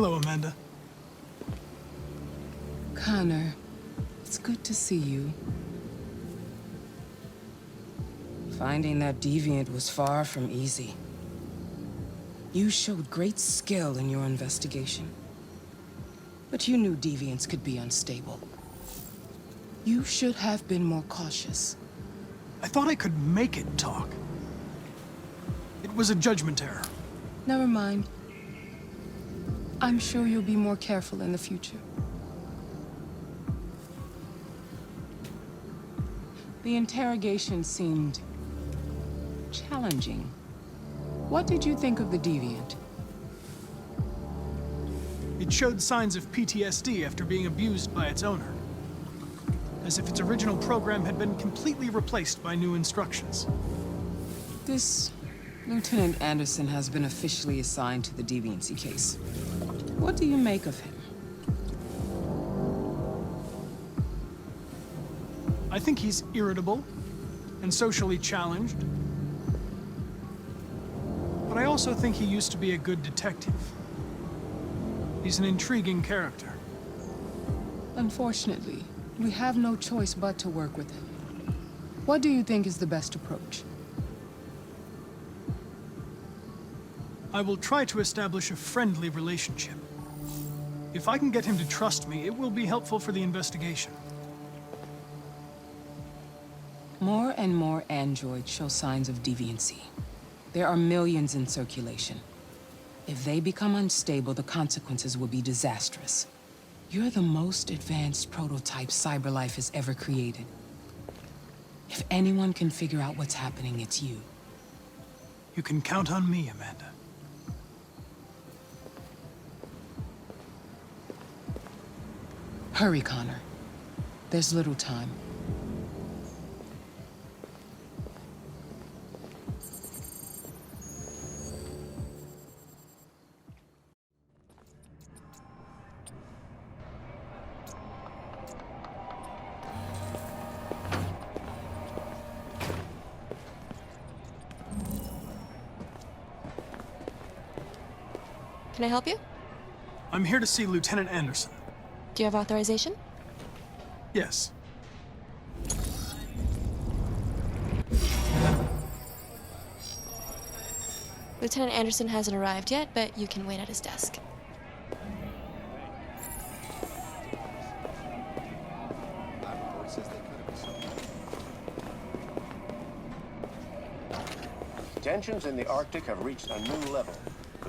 Hello, Amanda. Connor, it's good to see you. Finding that deviant was far from easy. You showed great skill in your investigation. But you knew deviants could be unstable. You should have been more cautious. I thought I could make it talk. It was a judgment error. Never mind. I'm sure you'll be more careful in the future. The interrogation seemed challenging. What did you think of the deviant? It showed signs of PTSD after being abused by its owner. As if its original program had been completely replaced by new instructions. This Lieutenant Anderson has been officially assigned to the deviancy case. What do you make of him? I think he's irritable and socially challenged. But I also think he used to be a good detective. He's an intriguing character. Unfortunately, we have no choice but to work with him. What do you think is the best approach? I will try to establish a friendly relationship. If I can get him to trust me, it will be helpful for the investigation. More and more androids show signs of deviancy. There are millions in circulation. If they become unstable, the consequences will be disastrous. You're the most advanced prototype CyberLife has ever created. If anyone can figure out what's happening, it's you. You can count on me, Amanda. Hurry, Connor. There's little time. Can I help you? I'm here to see Lieutenant Anderson. Do you have authorization? Yes. Lieutenant Anderson hasn't arrived yet, but you can wait at his desk. Tensions in the Arctic have reached a new level.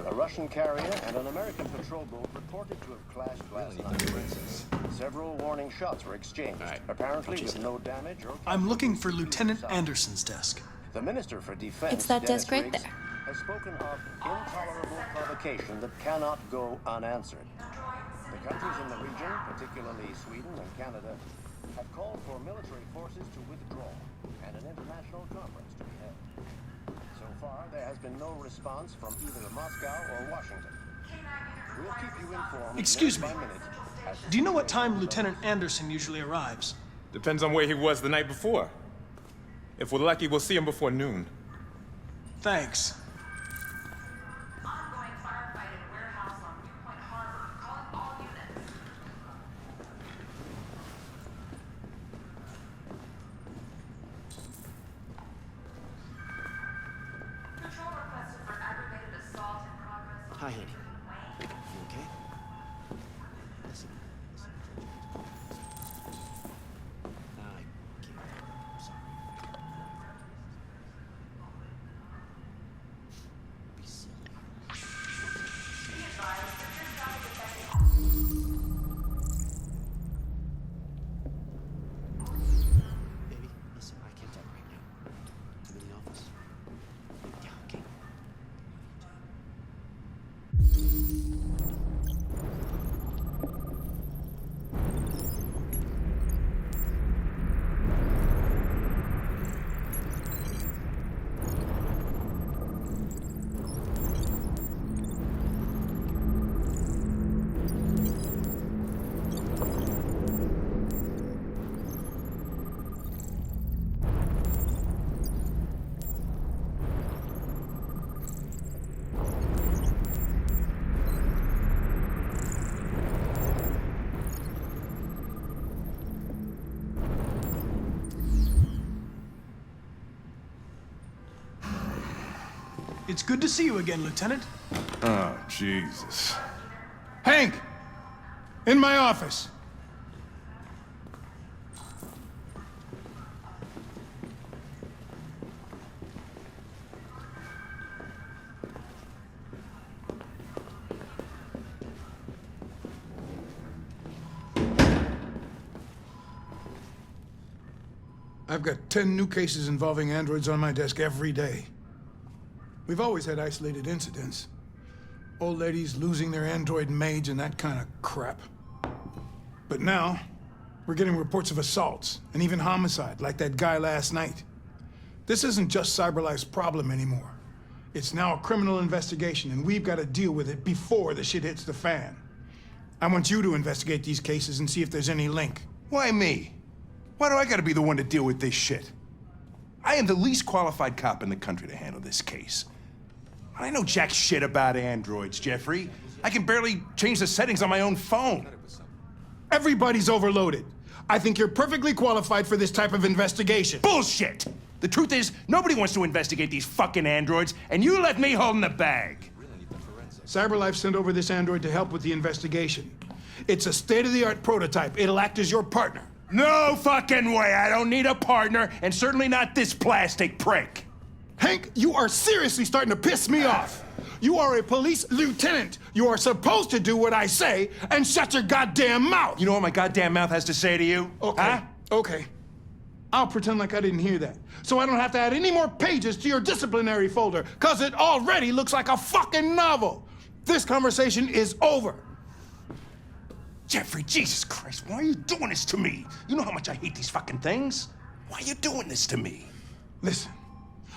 A Russian carrier and an American patrol boat reported to have clashed last night. Several warning shots were exchanged, apparently with no damage or... I'm looking for Lieutenant Anderson's desk. The Minister for Defense, It's that Dennis desk right Riggs, there. has spoken of intolerable provocation that cannot go unanswered. The countries in the region, particularly Sweden and Canada, have called for military forces to withdraw and an international conference to be held. So far, there has been no response from either Moscow or Washington. We'll keep you informed. Excuse minute me. by minute as the Do you know what situation time Lieutenant Anderson usually arrives? Depends on where he was the night before. If we're lucky, we'll see him before noon. Thanks. Ongoing firefight at a warehouse on Newpoint Harbor. Calling all units. Patrol requested for aggravated assault in progress on Hi, honey. Wayne. You okay? Listen. I can't. I'm sorry. It's good to see you again, Lieutenant. Oh, Jesus. Hank! In my office. I've got 10 new cases involving androids on my desk every day. We've always had isolated incidents. Old ladies losing their android maids and that kind of crap. But now, we're getting reports of assaults and even homicide, like that guy last night. This isn't just CyberLife's problem anymore. It's now a criminal investigation, and we've got to deal with it before the shit hits the fan. I want you to investigate these cases and see if there's any link. Why me? Why do I gotta be the one to deal with this shit? I am the least qualified cop in the country to handle this case. I know jack shit about androids, Jeffrey. I can barely change the settings on my own phone. Everybody's overloaded. I think you're perfectly qualified for this type of investigation. Bullshit! The truth is, nobody wants to investigate these fucking androids, and you left me holding the bag. CyberLife sent over this android to help with the investigation. It's a state-of-the-art prototype. It'll act as your partner. No fucking way! I don't need a partner, and certainly not this plastic prick. Hank, you are seriously starting to piss me off. You are a police lieutenant. You are supposed to do what I say and shut your goddamn mouth. You know what my goddamn mouth has to say to you? Okay, Huh? okay. I'll pretend like I didn't hear that, so I don't have to add any more pages to your disciplinary folder, because it already looks like a fucking novel. This conversation is over. Jeffrey, Jesus Christ, why are you doing this to me? You know how much I hate these fucking things. Why are you doing this to me? Listen,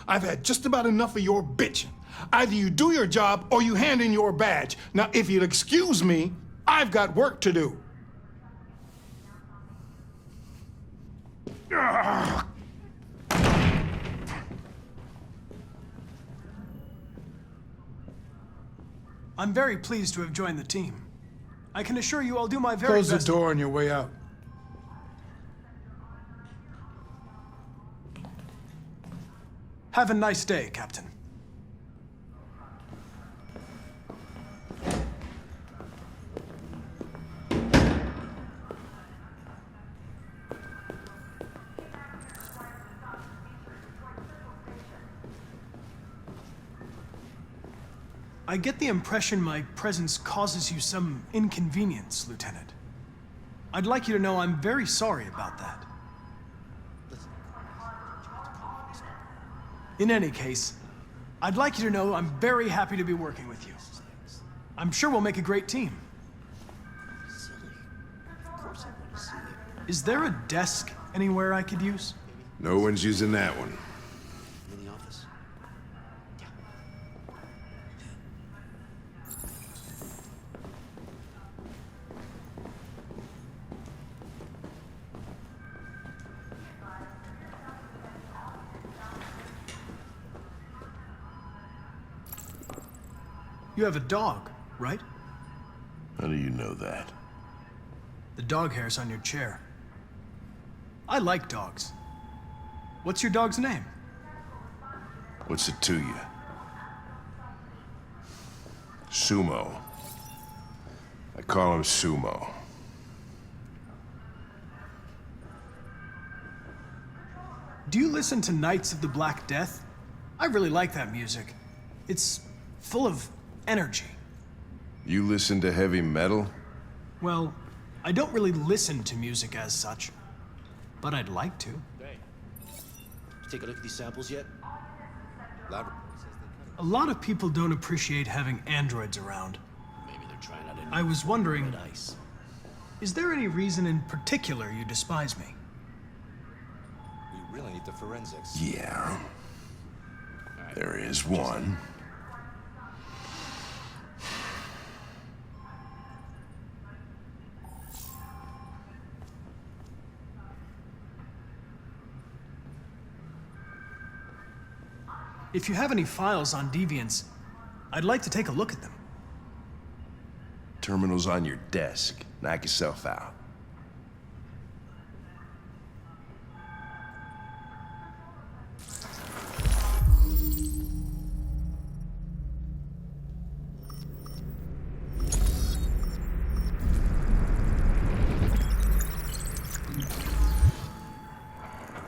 I've had just about enough of your bitching. Either you do your job or you hand in your badge. Now, if you'll excuse me, I've got work to do. Ugh. I'm very pleased to have joined the team. I can assure you I'll do my very best. Close the door on your way out. Have a nice day, Captain. I get the impression my presence causes you some inconvenience, Lieutenant. I'd like you to know I'm very sorry about that. In any case, I'd like you to know I'm very happy to be working with you. I'm sure we'll make a great team. Silly. Of course I want to see it. Is there a desk anywhere I could use? No one's using that one. In the office? Yeah. You have a dog, right? How do you know that? The dog hair's on your chair. I like dogs. What's your dog's name? What's it to you? Sumo. I call him Sumo. Do you listen to Knights of the Black Death? I really like that music. It's full of energy. You listen to heavy metal? Well, I don't really listen to music as such, but I'd like to. Hey. You take a look at these samples yet? Laboratory says they cut A lot of people don't appreciate having androids around. it. Maybe they're trying out a new I was wondering, red ice. is there any reason in particular you despise me? We really need the forensics. Yeah. There is one. If you have any files on Deviants, I'd like to take a look at them. Terminal's on your desk. Knock yourself out.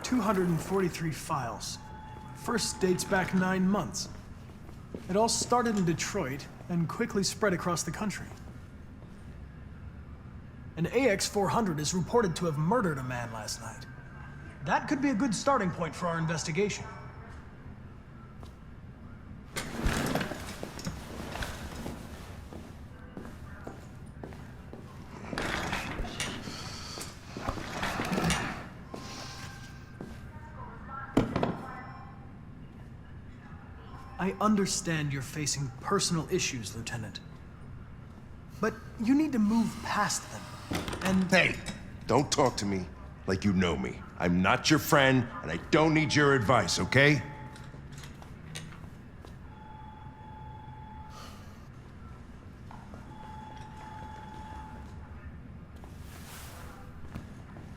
243 files. First dates back 9 months. It all started in Detroit and quickly spread across the country. An AX-400 is reported to have murdered a man last night. That could be a good starting point for our investigation. I understand you're facing personal issues, Lieutenant. But you need to move past them. And Hey, don't talk to me like you know me. I'm not your friend, and I don't need your advice, okay?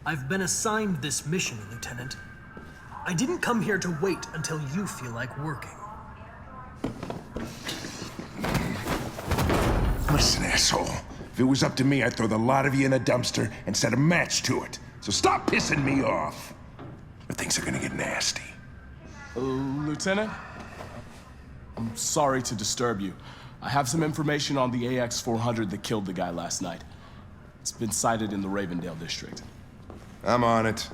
I've been assigned this mission, Lieutenant. I didn't come here to wait until you feel like working. Listen, asshole. If it was up to me, I'd throw the lot of you in a dumpster and set a match to it. So stop pissing me off. Or things are gonna get nasty. Lieutenant? I'm sorry to disturb you. I have some information on the AX-400 that killed the guy last night. It's been sighted in the Ravendale district. I'm on it.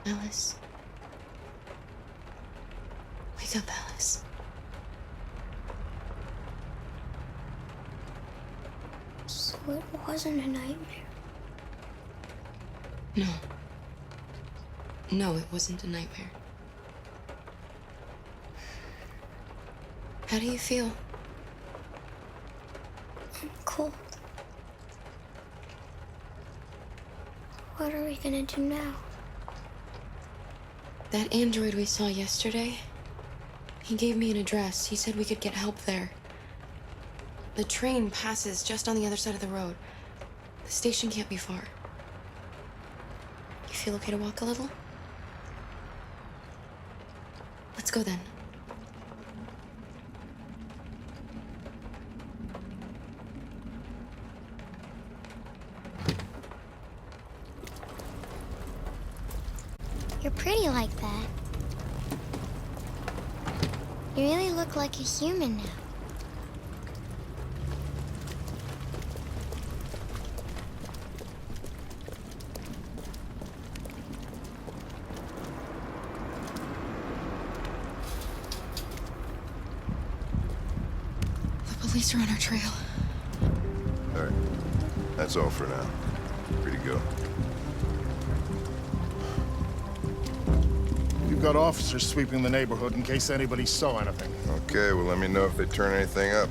Alice. Wake up, Alice. So it wasn't a nightmare. No. No, it wasn't a nightmare. How do you feel? I'm cold. What are we gonna do now? That android we saw yesterday, he gave me an address. He said we could get help there. The train passes just on the other side of the road. The station can't be far. You feel okay to walk a little? Let's go then. You're pretty like that. You really look like a human now. The police are on our trail. All right. That's all for now. Free to go. You've got officers sweeping the neighborhood in case anybody saw anything. Okay, well, let me know if they turn anything up.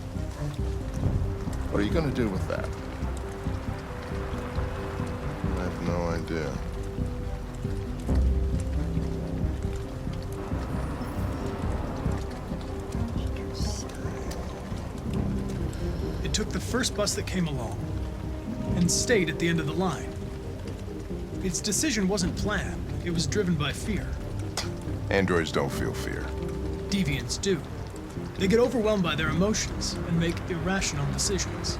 What are you gonna do with that? I have no idea. It took the first bus that came along and stayed at the end of the line. Its decision wasn't planned. It was driven by fear. Androids don't feel fear. Deviants do. They get overwhelmed by their emotions and make irrational decisions.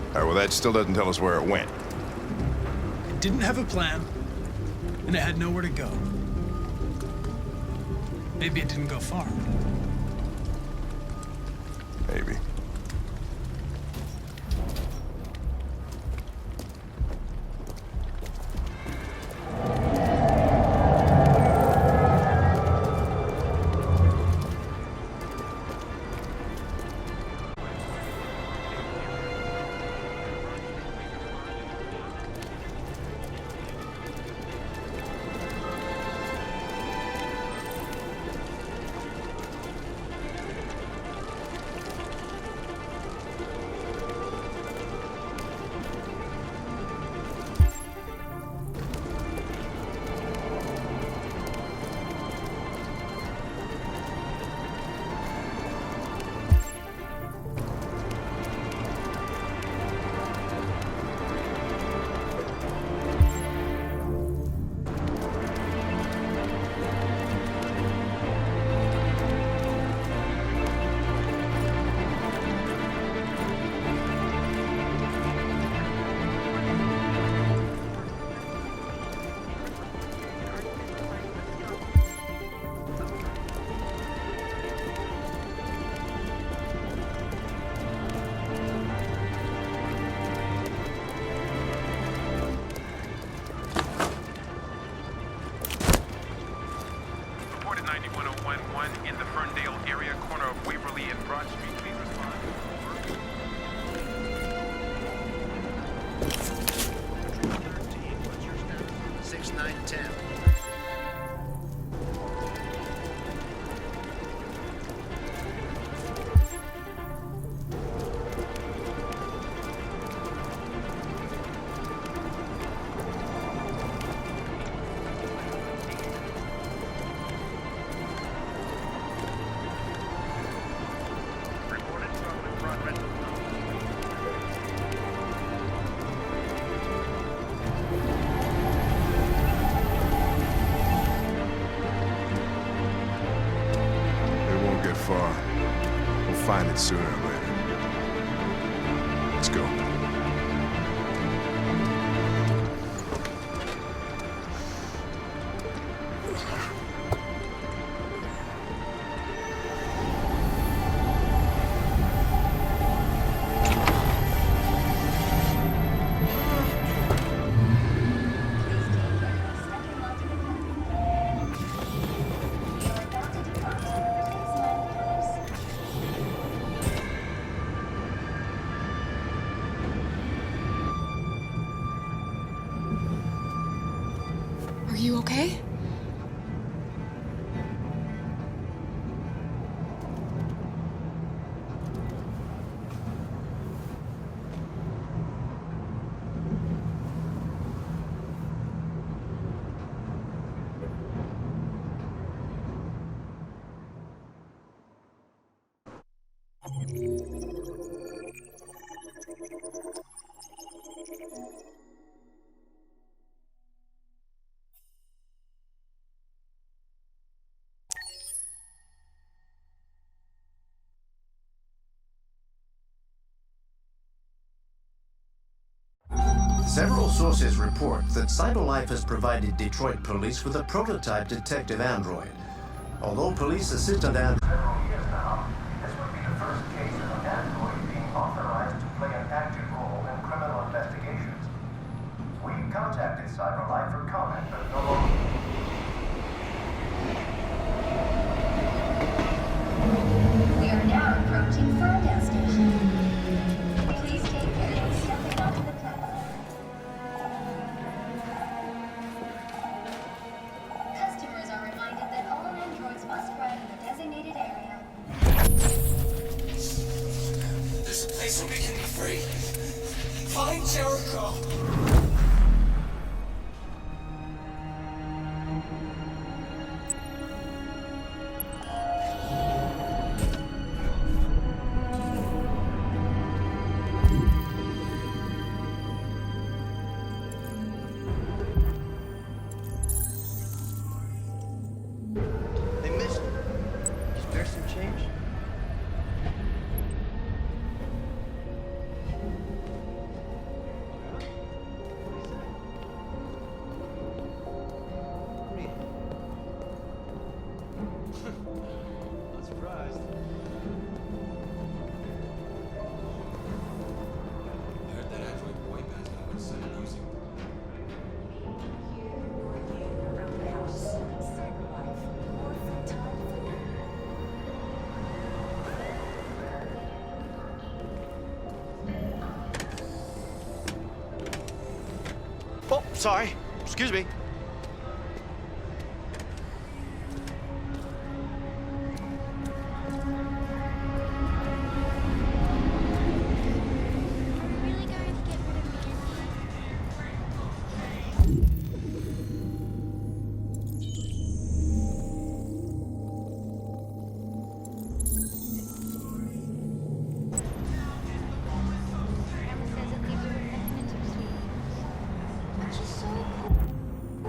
All right, well, that still doesn't tell us where it went. It didn't have a plan, and it had nowhere to go. Maybe it didn't go far. Maybe. in the Ferndale area, corner of Waverly and Broad Street. Please respond. 6, 9, 10. Far. We'll find it sooner or later. Let's go. okay? Several sources report that CyberLife has provided Detroit police with a prototype detective android. Although police assistant android... Several years now, this would be the first case of an android being authorized to play an active role in criminal investigations. We contacted CyberLife for comment, but no longer... We are now approaching Ferndale Station. Please take care when stepping onto the platform. Customers are reminded that all androids must ride in the designated area. There's a place where we can be free. Find Jericho. They missed it. Is there some change? Not surprised. I heard that android boy band's gonna win Senate music. Oh, sorry. Excuse me. Really going to get rid of Mandy? Grandma says it leaves you with nothing to sweet. Which is so cool.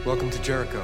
Welcome to Jericho.